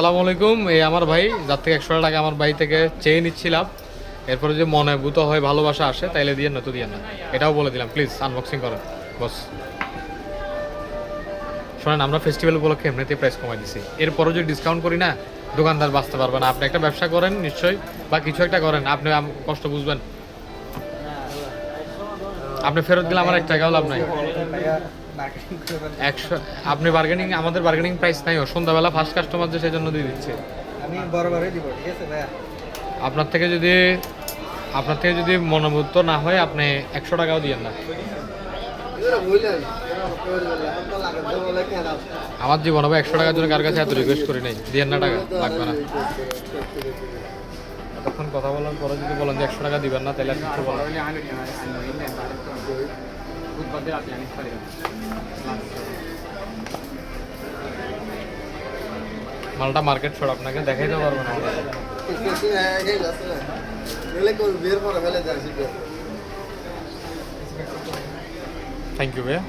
আসসালামু আলাইকুম। এই আমার ভাই যার থেকে 100 টাকা আমার ভাই থেকে চেয়ে নিচ্ছিলাম, এরপরে যে মনে ভূত হয় ভালোবাসা আসে তাইলে দিয়ে না তো দিয়ে না, এটাও বলে দিলাম। প্লিজ আনবক্সিং করেন বস। শোনেন, আমরা ফেস্টিভ্যাল উপলক্ষে এমনিতেই প্রাইস কমাই দিছি, এরপরও যদি ডিসকাউন্ট করি না দোকানদার বাঁচতে পারবে না। আপনি একটা ব্যবসা করেন নিশ্চয়ই, বা কিছু একটা করেন, আপনি কষ্ট বুঝবেন। আপনি ফেরত দিলে আমার 1 টাকাও লাভ নাই। 100 আপনি বার্গেনিং, আমাদের বার্গেনিং প্রাইস নাই। সন্ধ্যাবেলা ফার্স্ট কাস্টমার যে সেজন্য দিয়ে দিচ্ছে। আমি বরাবরই দিব, ঠিক আছে ভাইয়া? আপনার থেকে যদি মনোমুগ্ধ না হয় আপনি 100 টাকাও দিয়েন না। আমার জীবন হবে 100 টাকার জন্য কার কাছে এত রিকোয়েস্ট করি নাই, দিয়েন না, টাকা লাগবে না। এতক্ষণ কথা বলার পরে যদি বলেন যে 100 টাকা দিবেন না, তাহলে আর কিছু বলার নেই। মালটা মার্কেট ছড়, আপনাকে দেখাইতে পারবো না। থ্যাংক ইউ ভাইয়া।